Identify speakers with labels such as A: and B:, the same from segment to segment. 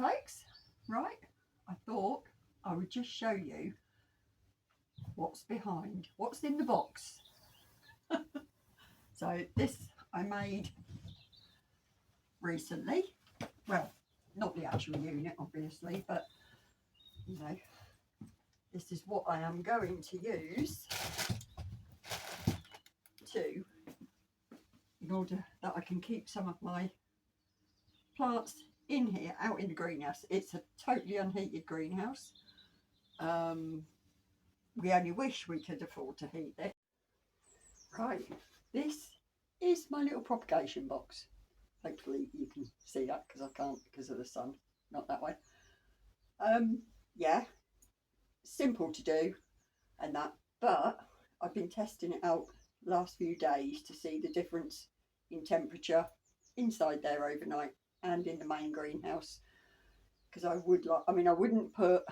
A: folks. Right, I thought I would just show you what's in the box. So this I made recently. Well, not the actual unit obviously, but you know, this is what I am going to use in order that I can keep some of my plants in here out in the greenhouse. It's a totally unheated greenhouse. We only wish we could afford to heat it. Right, this is my little propagation box. Hopefully you can see that because I can't because of the sun. Not that way. Yeah, simple to do and that, but I've been testing it out the last few days to see the difference in temperature inside there overnight and in the main greenhouse, because I wouldn't put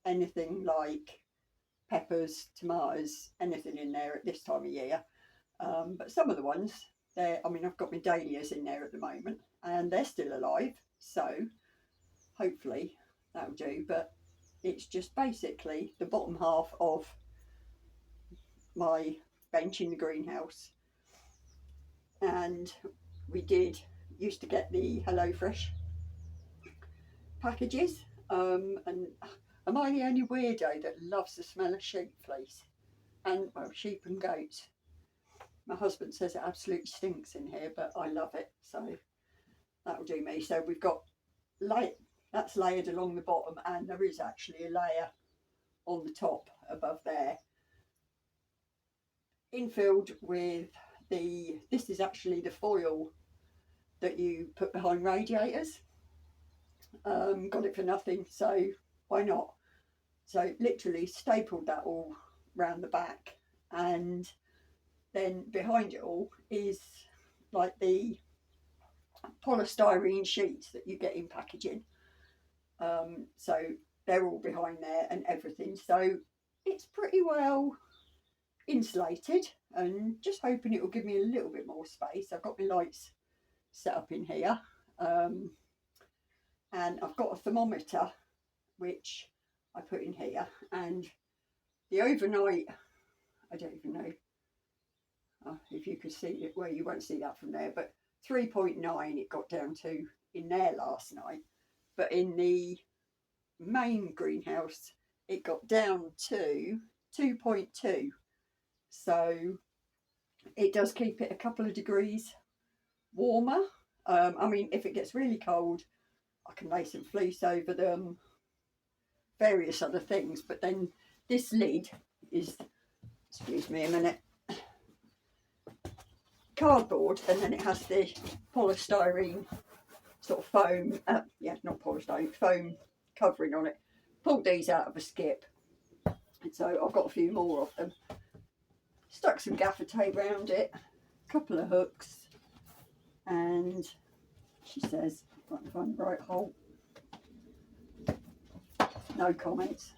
A: anything like peppers, tomatoes, anything in there at this time of year, but some of the ones I've got my dahlias in there at the moment and they're still alive, so hopefully that'll do. But it's just basically the bottom half of my bench in the greenhouse, and we used to get the HelloFresh packages, and am I the only weirdo that loves the smell of sheep fleece? And well, sheep and goats. My husband says it absolutely stinks in here, but I love it, so that'll do me. So we've got that's layered along the bottom, and there is actually a layer on the top above there, infilled with this is actually the foil that you put behind radiators. Got it for nothing, so why not? So literally stapled that all round the back, and then behind it all is like the polystyrene sheets that you get in packaging. So they're all behind there and everything, so it's pretty well insulated, and just hoping it will give me a little bit more space. I've got my lights set up in here, and I've got a thermometer which I put in here, and the overnight, I don't even know if you could see it. Well, you won't see that from there, but 3.9 it got down to in there last night, but in the main greenhouse it got down to 2.2, so it does keep it a couple of degrees warmer. If it gets really cold, I can lay some fleece over them, various other things, but then this lid is, excuse me a minute, cardboard, and then it has the polystyrene sort of foam, not polystyrene, foam covering on it. Pulled these out of a skip, and so I've got a few more of them. Stuck some gaffer tape around it, a couple of hooks, and she says, if I can find the right hole, no comments.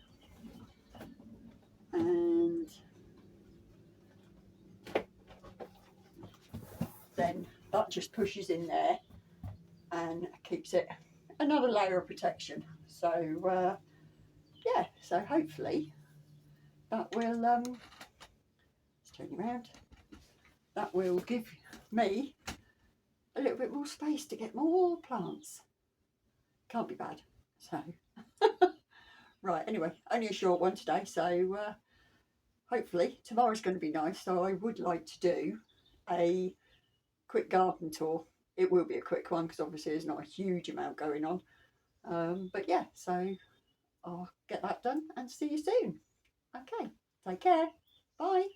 A: And then that just pushes in there and keeps it another layer of protection. So yeah, so hopefully that will let's turn you around, that will give me a little bit more space to get more plants. Can't be bad. So right, anyway, only a short one today, so hopefully tomorrow's going to be nice. So I would like to do a quick garden tour. It will be a quick one because obviously there's not a huge amount going on, but yeah, so I'll get that done and see you soon. Okay, take care, bye.